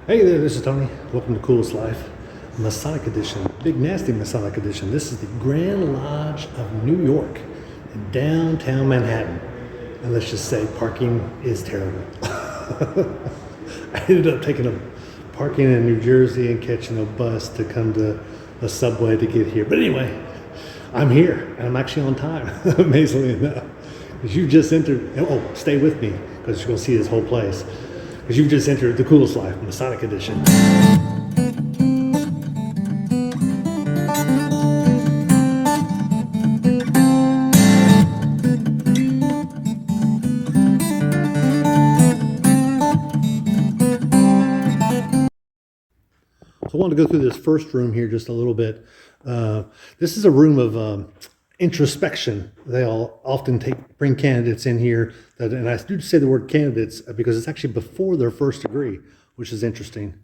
Hey there, this is Tony. Welcome to Coolest Life, Masonic Edition, Big Nasty Masonic Edition. This is the Grand Lodge of New York in downtown Manhattan. And let's just say parking is terrible. I ended up taking a parking in New Jersey and catching a bus to come to the subway to get here. But anyway, I'm here and I'm actually on time, amazingly enough. Because you just entered, stay with me because you're going to see this whole place. Because you've just entered the Coolest Life, Masonic Edition. So I wanted to go through this first room here just a little bit. This is a room of introspection. They all often bring candidates in here, and I do say the word candidates because it's actually before their first degree, which is interesting.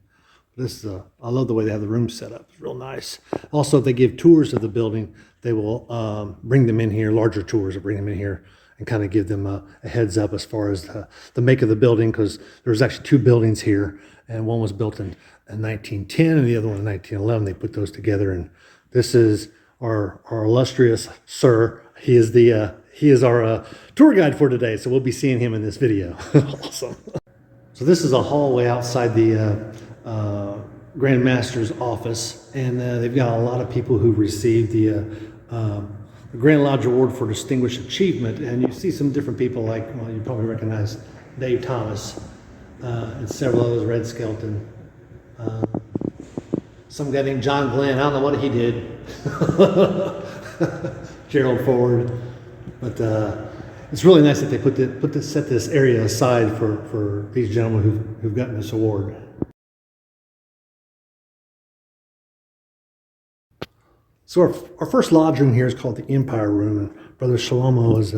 This is I love the way they have the room set up. It's real nice. Also, if they give tours of the building, they will bring them in here, larger tours, or bring them in here and kind of give them a heads up as far as the make of the building, because there's actually two buildings here, and one was built in 1910 and the other one in 1911. They put those together, and this is our illustrious sir. He is our tour guide for today, so we'll be seeing him in this video. Awesome. So this is a hallway outside the Grand Master's office, and they've got a lot of people who received the Grand Lodge Award for Distinguished Achievement, and you see some different people like, well, you probably recognize Dave Thomas and several others, Red Skelton. Some guy named John Glenn, I don't know what he did. Gerald Ford. But it's really nice that they set this area aside for these gentlemen who've gotten this award. So our first lodge room here is called the Empire Room, and Brother Shlomo has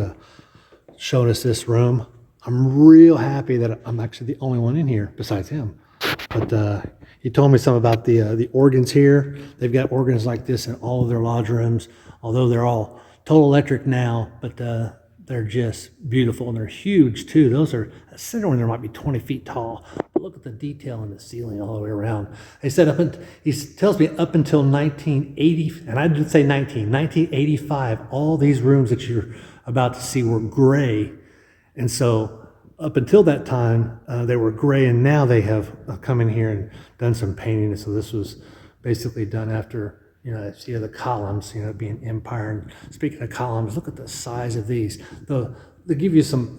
shown us this room. I'm real happy that I'm actually the only one in here besides him. But he told me something about the organs here. They've got organs like this in all of their lodge rooms, although they're all total electric now, but they're just beautiful, and they're huge too. Those are, a center one there might be 20 feet tall. But look at the detail in the ceiling all the way around. They said he tells me up until 1980, and I did say 1985, all these rooms that you're about to see were gray. And so up until that time, they were gray, and now they have come in here and done some painting. So this was basically done after, see the columns, being Empire. And speaking of columns, look at the size of these. They give you some,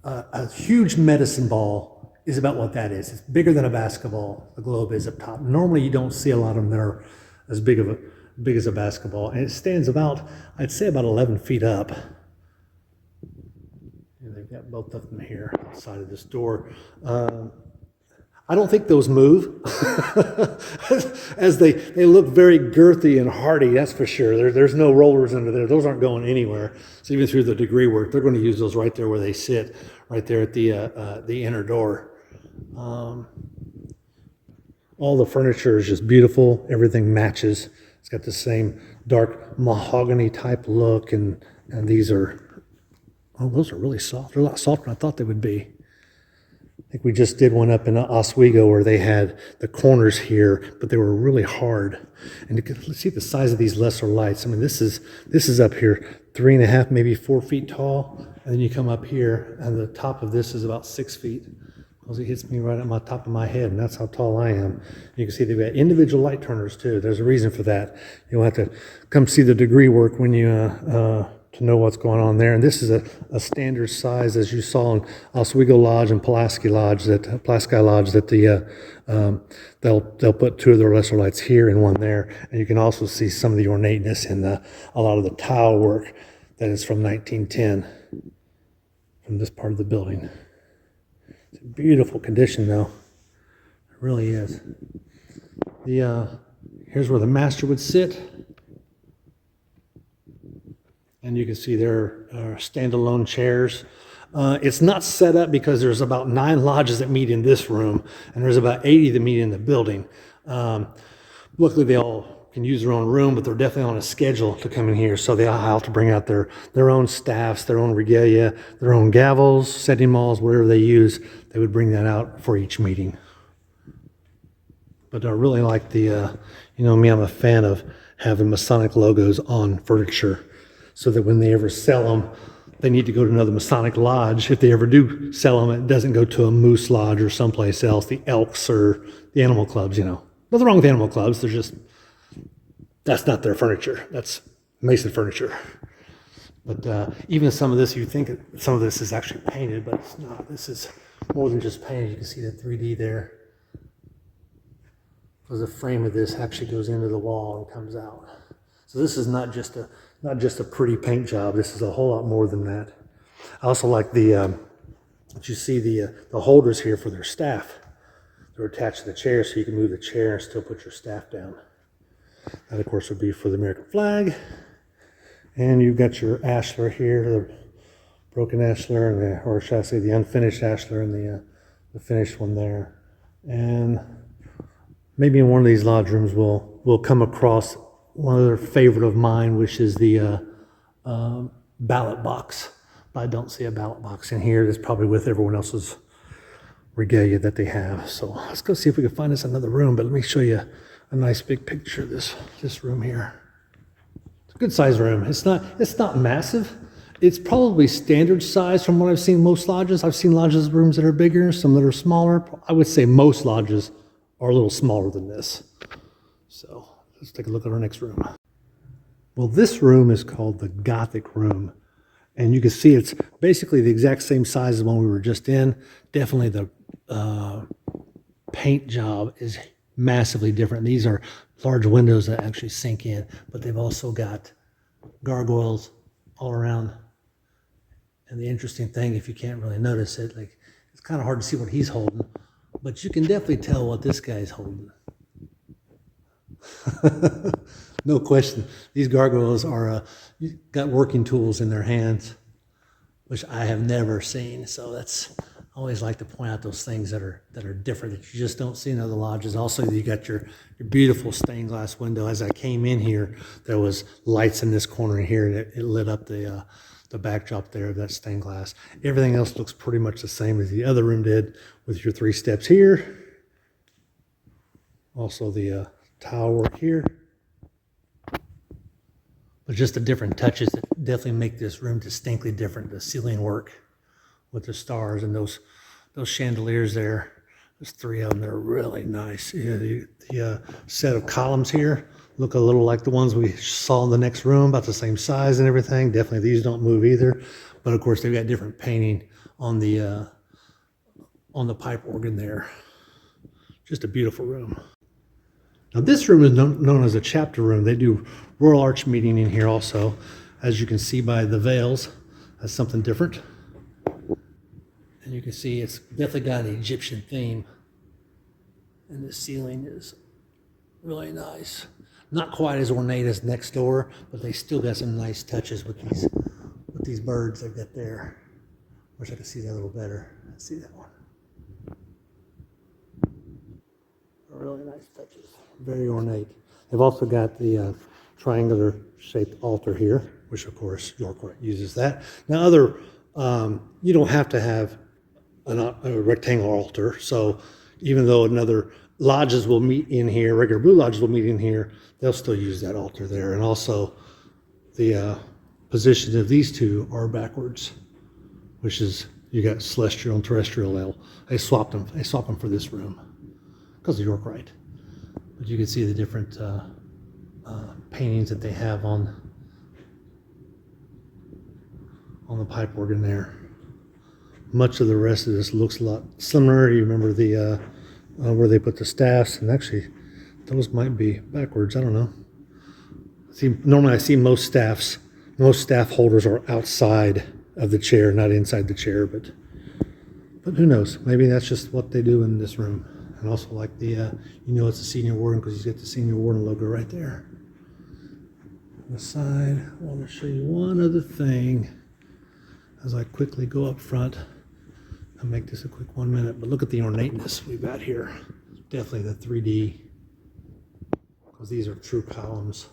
a huge medicine ball is about what that is. It's bigger than a basketball, the globe is up top. Normally you don't see a lot of them that are as big as a basketball. And it stands about, I'd say about 11 feet up. They've got both of them here outside of this door. I don't think those move, as they look very girthy and hardy, that's for sure. There's no rollers under there. Those aren't going anywhere. So even through the degree work, they're going to use those right there where they sit, right there at the inner door. All the furniture is just beautiful. Everything matches. It's got the same dark mahogany type look, and these are, oh, those are really soft. They're a lot softer than I thought they would be. I think we just did one up in Oswego where they had the corners here, but they were really hard. And you can see the size of these lesser lights. I mean, this is up here 3.5, maybe 4 feet tall. And then you come up here, and the top of this is about 6 feet. Because it hits me right at my top of my head, and that's how tall I am. You can see they've got individual light turners too. There's a reason for that. You'll have to come see the degree work when you to know what's going on there. And this is a standard size, as you saw in Oswego Lodge and Pulaski Lodge, that they'll put two of their lesser lights here and one there. And you can also see some of the ornateness in a lot of the tile work that is from 1910 from this part of the building. It's in beautiful condition though. It really is. Here's where the master would sit. And you can see there are standalone chairs. It's not set up because there's about 9 lodges that meet in this room, and there's about 80 that meet in the building. Luckily, they all can use their own room, but they're definitely on a schedule to come in here. So they all have to bring out their own staffs, their own regalia, their own gavels, setting mauls, whatever they use. They would bring that out for each meeting. But I really like the, you know me, I'm a fan of having Masonic logos on furniture so that when they ever sell them, they need to go to another Masonic lodge. If they ever do sell them, it doesn't go to a Moose Lodge or someplace else, the Elks or the animal clubs, you know. Nothing wrong with animal clubs. They're just, that's not their furniture. That's Mason furniture. But even some of this, you think some of this is actually painted, but it's not. This is more than just painted. You can see the 3D there. Because the frame of this actually goes into the wall and comes out. So this is not just a pretty paint job. This is a whole lot more than that. I also like the you see the holders here for their staff. They're attached to the chair, so you can move the chair and still put your staff down. That, of course, would be for the American flag. And you've got your ashlar here, the broken ashlar, and the, or should I say the unfinished ashlar, and the finished one there. And maybe in one of these lodge rooms we'll come across one other favorite of mine, which is the ballot box. But I don't see a ballot box in here. It's probably with everyone else's regalia that they have. So let's go see if we can find us another room. But let me show you a nice big picture of this room here. It's a good sized room. It's not massive. It's probably standard size from what I've seen most lodges. I've seen lodges rooms that are bigger, some that are smaller. I would say most lodges are a little smaller than this. So let's take a look at our next room. Well, this room is called the Gothic room. And you can see it's basically the exact same size as the one we were just in. Definitely the paint job is massively different. These are large windows that actually sink in, but they've also got gargoyles all around. And the interesting thing, if you can't really notice it, like it's kind of hard to see what he's holding, but you can definitely tell what this guy's holding. No question. These gargoyles are got working tools in their hands, which I have never seen. So that's, I always like to point out those things that are different that you just don't see in other lodges. Also, you got your beautiful stained glass window. As I came in here, there was lights in this corner here, and it lit up the backdrop there of that stained glass. Everything else looks pretty much the same as the other room did, with your 3 steps here. Also the tile work here. But just the different touches that definitely make this room distinctly different. The ceiling work with the stars and those chandeliers there. There's 3 of them that are really nice. Yeah, the set of columns here look a little like the ones we saw in the next room, about the same size and everything. Definitely these don't move either. But of course they've got different painting on the pipe organ there. Just a beautiful room. Now this room is known as a chapter room. They do Royal Arch meeting in here also. As you can see by the veils, that's something different. And you can see it's definitely got an Egyptian theme. And the ceiling is really nice. Not quite as ornate as next door, but they still got some nice touches with these birds they've got there. Wish I could see that a little better. Let's see that one. Really nice touches. Very ornate. They've also got the triangular shaped altar here, which of course York Rite uses that. Now you don't have to have a rectangular altar. So even though another lodges will meet in here, regular blue lodges will meet in here, they'll still use that altar there. And also the positions of these two are backwards, which is, you got celestial and terrestrial. They swapped them for this room because of York Rite. But you can see the different paintings that they have on the pipe organ there. Much of the rest of this looks a lot similar. You remember the where they put the staffs, and actually those might be backwards. I don't know. Normally I see most staff holders are outside of the chair, not inside the chair, but who knows? Maybe that's just what they do in this room. And also like the, it's a senior warden because you get the senior warden logo right there. On the side, I want to show you one other thing as I quickly go up front. I'll make this a quick 1 minute, but look at the ornateness we've got here. Definitely the 3D, because these are true columns.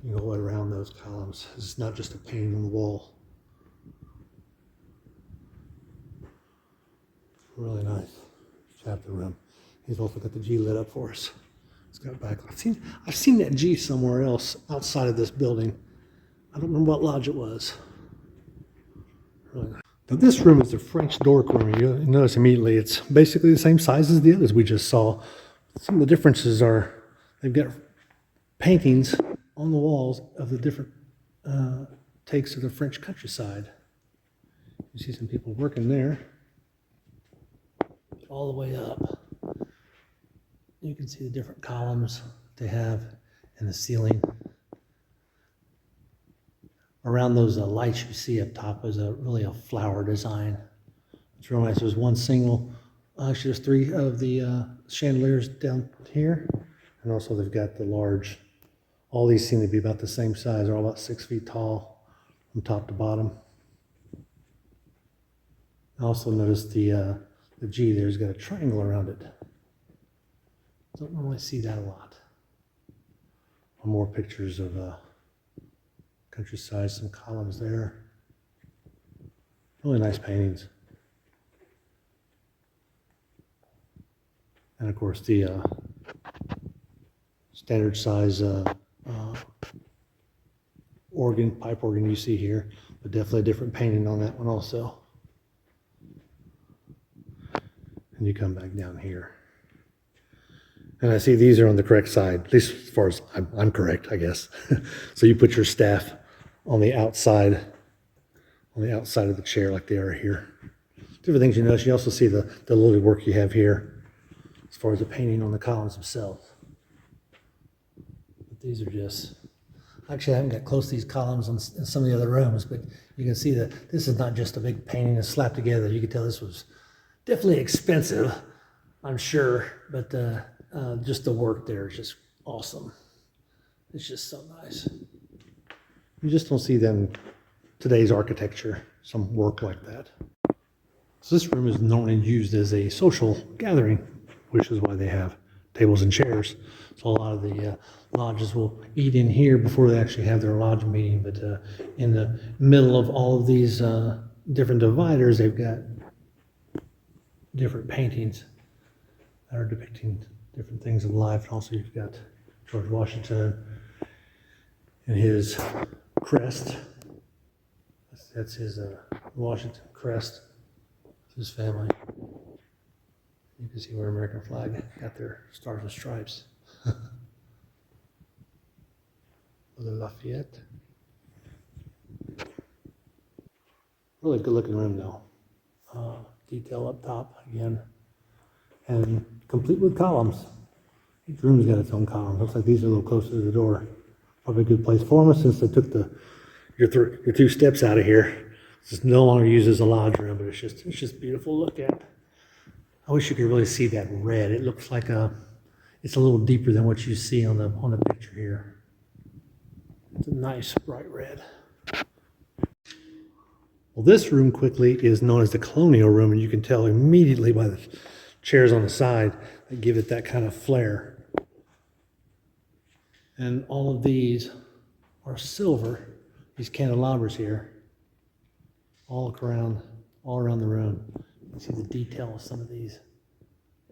You can go around those columns. It's not just a painting on the wall. Really nice chapter room. He's also got the G lit up for us. It's got back. I've seen that G somewhere else outside of this building. I don't remember what lodge it was. Really nice. Now this room is the French Doric room. You notice immediately it's basically the same size as the others we just saw. Some of the differences are they've got paintings on the walls of the different takes of the French countryside. You see some people working there. All the way up. You can see the different columns they have in the ceiling. Around those lights you see up top is really a flower design. It's real nice. There's one single, actually there's three of the chandeliers down here. And also they've got the large, all these seem to be about the same size. They're all about 6 feet tall from top to bottom. I also noticed the G there's got a triangle around it. Don't normally see that a lot. More pictures of countryside, some columns there. Really nice paintings. And of course the standard size organ, pipe organ you see here, but definitely a different painting on that one also. And you come back down here. And I see these are on the correct side, at least as far as I'm correct, I guess. So you put your staff on the outside of the chair like they are here. Different things you notice. You also see the little work you have here as far as the painting on the columns themselves. But these are just, actually I haven't got close to these columns in some of the other rooms, but you can see that this is not just a big painting that's slapped together. You can tell this was definitely expensive, I'm sure, but just the work there is just awesome. It's just so nice. You just don't see them in today's architecture, some work like that. So this room is normally used as a social gathering, which is why they have tables and chairs. So a lot of the lodges will eat in here before they actually have their lodge meeting. But in the middle of all of these different dividers, they've got different paintings that are depicting different things in life. And also you've got George Washington and his crest. That's his Washington crest. His family. You can see where American flag got their stars and stripes. The Lafayette. Really good looking room though. Detail up top again. And complete with columns. Each room's got its own column. Looks like these are a little closer to the door. Probably a good place for them since they took your two steps out of here. It's no longer used as a lodge room, but it's just beautiful to look at. I wish you could really see that red. It looks like it's a little deeper than what you see on the picture here. It's a nice bright red. Well, this room quickly is known as the Colonial room, and you can tell immediately by the chairs on the side that give it that kind of flair. And all of these are silver, these candelabras here, all around the room. You can see the detail of some of these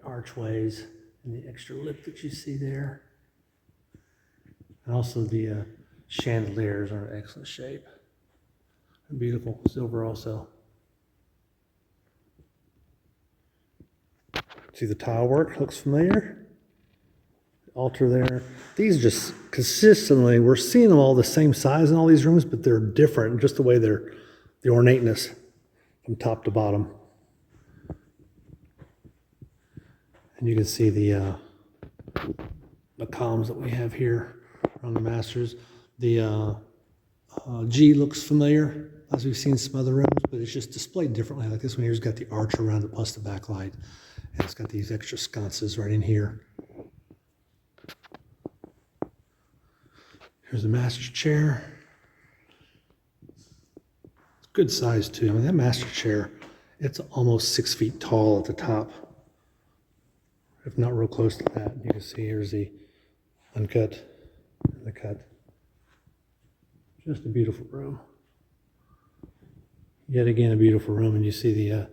archways and the extra lip that you see there. And also the chandeliers are in excellent shape. Beautiful silver also. See the tile work, looks familiar. Altar there. These just consistently, we're seeing them all the same size in all these rooms, but they're different, just the way the ornateness from top to bottom. And you can see the columns that we have here on the masters. The G looks familiar, as we've seen in some other rooms, but it's just displayed differently. Like this one here's got the arch around it plus the backlight. And it's got these extra sconces right in here. Here's the master's chair. It's good size too. I mean, that master chair, it's almost 6 feet tall at the top. If not real close to that. You can see here's the uncut and the cut. Just a beautiful room. Yet again, a beautiful room, and you see the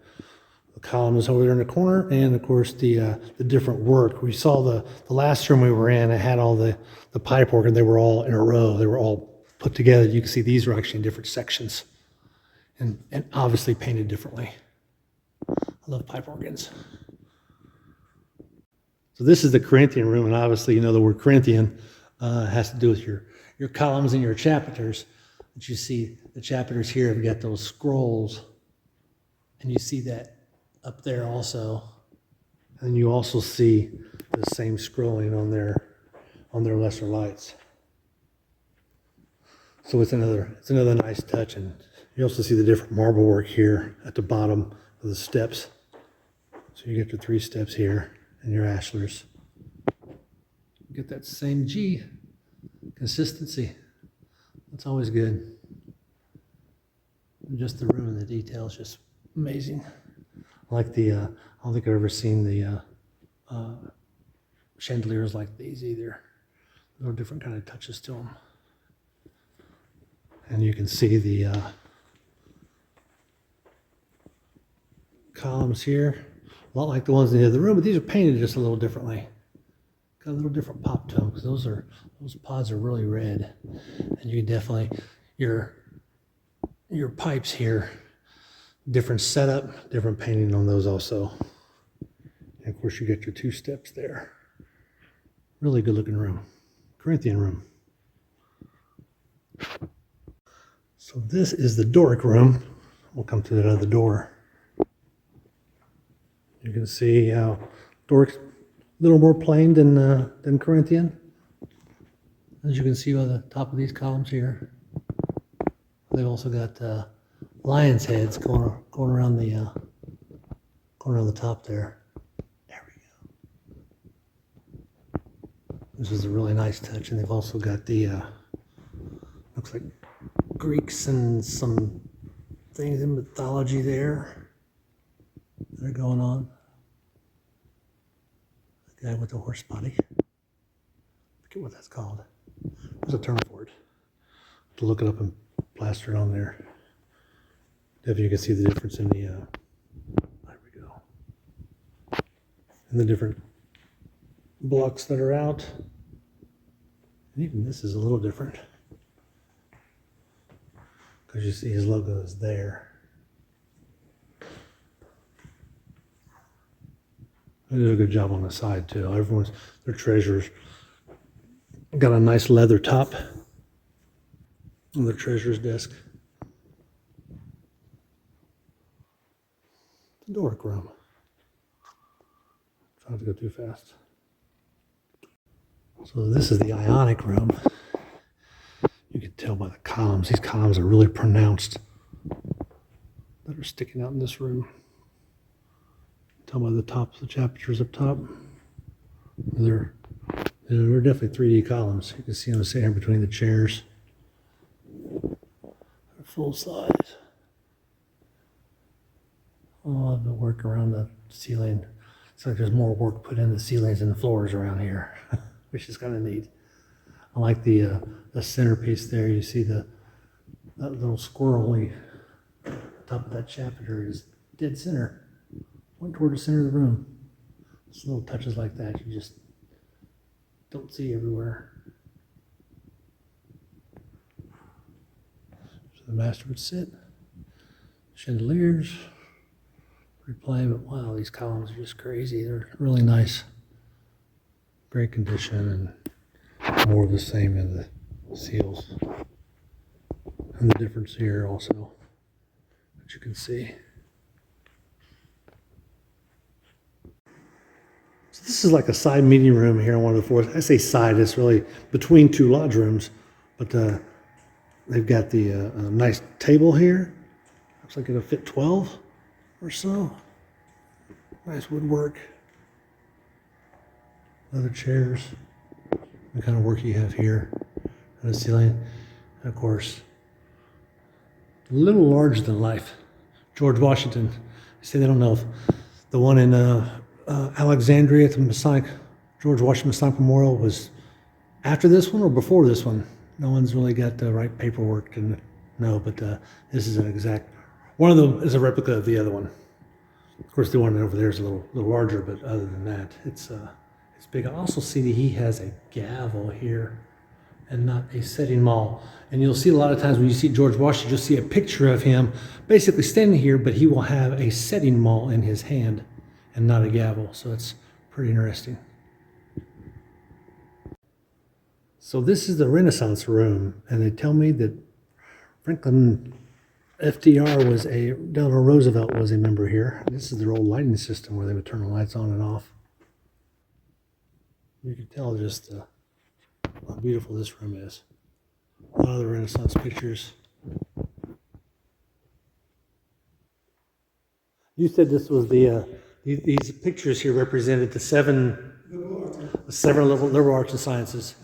columns over there in the corner, and of course the different work. We saw the last room we were in. It had all the pipe work, and they were all in a row. They were all put together. You can see these are actually in different sections, and obviously painted differently. I love pipe organs. So this is the Corinthian room, and obviously you know the word Corinthian has to do with your columns and your chapiters. But you see the chapiters here have got those scrolls, and you see that up there also, and you also see the same scrolling on their lesser lights. So it's another nice touch, and you also see the different marble work here at the bottom of the steps. So you get your 3 steps here and your ashlars. You get that same G consistency. That's always good. And just the room and the detail is just amazing. I like I don't think I've ever seen the chandeliers like these either. There are different kind of touches to them. And you can see the columns here, a lot like the ones in the other room, but these are painted just a little differently. Got a little different pop to them because those pods are really red, and you can definitely your pipes here, different setup, different painting on those also. And of course, you get your 2 steps there. Really good looking room, Corinthian room. So this is the Doric room. We'll come to that other door. You can see how Doric's a little more plain than Corinthian. As you can see by the top of these columns here, they've also got lion's heads going around the top there. There we go. This is a really nice touch, and they've also got the looks like Greeks and some things in mythology there that are going on. The guy with the horse body. I forget what that's called. There's a term for it. To look it up and plaster it on there. If you can see the difference in the there we go. And the different blocks that are out. And even this is a little different, because you see his logo is there. They did a good job on the side too. Their treasures got a nice leather top on their treasurer's desk. The Doric room. Try not to go too fast. So this is the Ionic room. You can tell by the columns. These columns are really pronounced that are sticking out in this room. Tell by the tops, the chapters up top. They're definitely 3D columns. You can see them sitting between the chairs. They're full size. I love the work around the ceiling. It's like there's more work put in the ceilings and the floors around here, which is kind of neat. I like the centerpiece there. You see that little squirrely top of that chapter is dead center. Went toward the center of the room. Just little touches like that you just don't see everywhere. So the master would sit. Chandeliers. Pretty plain, but wow, these columns are just crazy. They're really nice. Great condition, and more of the same in the seals. And the difference here also, that you can see. So this is like a side meeting room here on one of the floors. I say side, it's really between 2 lodge rooms, but they've got the nice table here. Looks like it'll fit 12 or so. Nice woodwork. Leather chairs. The kind of work you have here on the ceiling. And of course, a little larger than life. George Washington. I say they don't know if the one in Alexandria at the Masonic, George Washington Masonic Memorial was after this one or before this one. No one's really got the right paperwork to know, but this is an exact, one of them is a replica of the other one. Of course, the one over there is a little larger, but other than that, it's big. I also see that he has a gavel here and not a setting maul. And you'll see a lot of times when you see George Washington, you'll see a picture of him basically standing here, but he will have a setting maul in his hand and not a gavel. So it's pretty interesting. So this is the Renaissance room, and they tell me that Franklin FDR was Delano Roosevelt was a member here. This is their old lighting system where they would turn the lights on and off. You can tell just how beautiful this room is. A lot of the Renaissance pictures. You said this was these pictures here represented the seven liberal arts and sciences.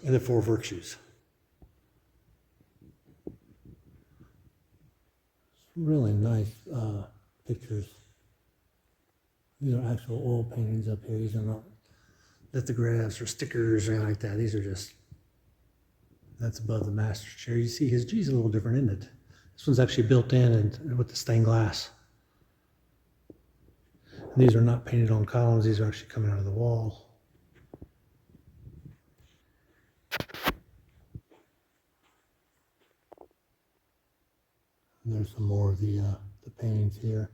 And the four virtues. Really nice pictures. These are actual oil paintings up here. These are not lithographs or stickers or anything like that. These are just, that's above the master's chair. You see his G is a little different, isn't it? This one's actually built in and with the stained glass. And these are not painted on columns. These are actually coming out of the wall. And there's some more of the paintings here.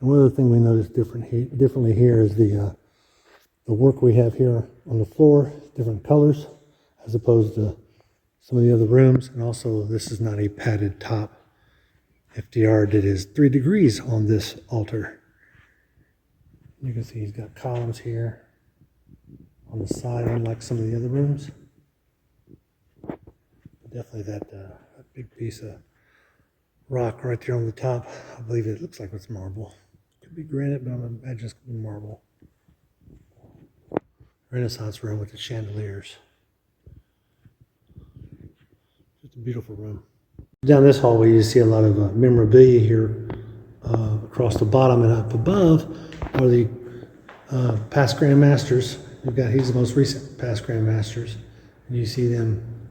And one other thing we notice differently here is the work we have here on the floor, different colors, as opposed to some of the other rooms. And also, this is not a padded top. FDR did his 3 degrees on this altar. You can see he's got columns here on the side, unlike some of the other rooms. Definitely that big piece of rock right there on the top. I believe it looks like it's marble. Could be granite, but I'm imagining it's going to be marble. Renaissance room with the chandeliers. Just a beautiful room. Down this hallway, you see a lot of memorabilia here across the bottom, and up above are the past Grand Masters. He's the most recent past Grand Masters. And you see them.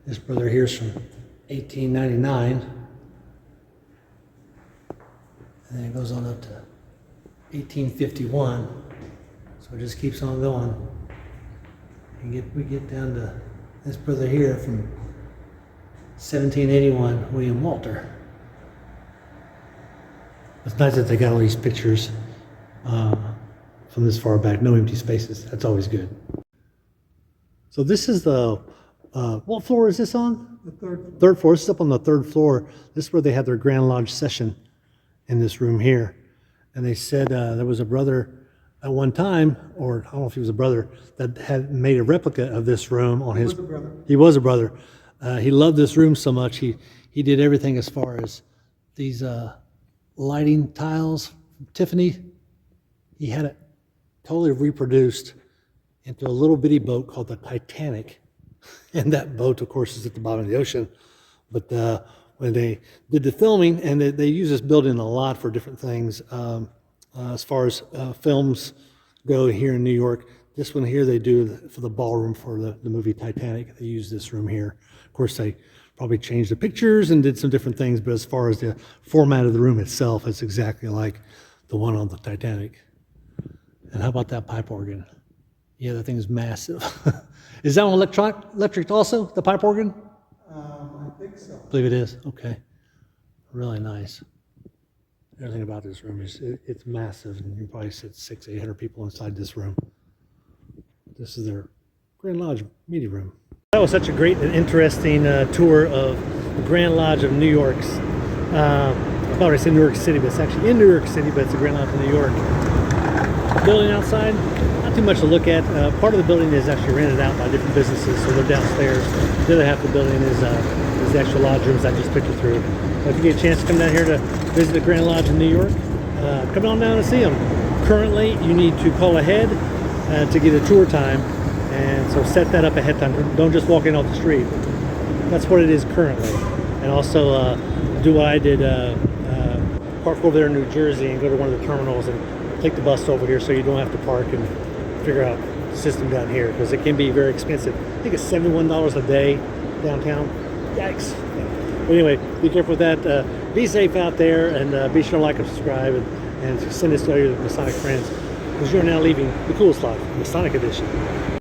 This brother here's from 1899. And then it goes on up to 1851. So it just keeps on going. We get down to this brother here from 1781, William Walter. It's nice that they got all these pictures from this far back. No empty spaces. That's always good. So this is the, what floor is this on? The third. Third floor. This is up on the third floor. This is where they had their Grand Lodge session in this room here. And they said there was a brother at one time, or I don't know if he was a brother, that had made a replica of this room on his. He was a brother. He loved this room so much, he did everything as far as these lighting tiles from Tiffany. He had it totally reproduced into a little bitty boat called the Titanic. And that boat, of course, is at the bottom of the ocean. But when they did the filming, and they use this building a lot for different things, as far as films go here in New York. This one here they do for the ballroom for the movie Titanic. They use this room here. Of course, they probably changed the pictures and did some different things, but as far as the format of the room itself, it's exactly like the one on the Titanic. And how about that pipe organ? Yeah, that thing is massive. Is that one electric also, the pipe organ? I think so. I believe it is. Okay. Really nice. Everything about this room is it's massive, and you probably sit 600-800 people inside this room. This is their Grand Lodge meeting room. That was such a great and interesting tour of the Grand Lodge of New York's. I thought I said New York City, but it's actually in New York City, but it's the Grand Lodge of New York. Building outside, not too much to look at. Part of the building is actually rented out by different businesses, so they're downstairs. The other half of the building is the actual lodge rooms I just pictured through. If you get a chance to come down here to visit the Grand Lodge in New York, come on down and see them. Currently, you need to call ahead to get a tour time, and so set that up ahead of time. Don't just walk in off the street. That's what it is currently. And also do what I did, park over there in New Jersey and go to one of the terminals and take the bus over here so you don't have to park and figure out the system down here, because it can be very expensive. I think it's $71 a day downtown. Yikes. But anyway, be careful with that. be safe out there, and be sure to like and subscribe, and send this to your Masonic friends, because you're now leaving the coolest life, Masonic edition.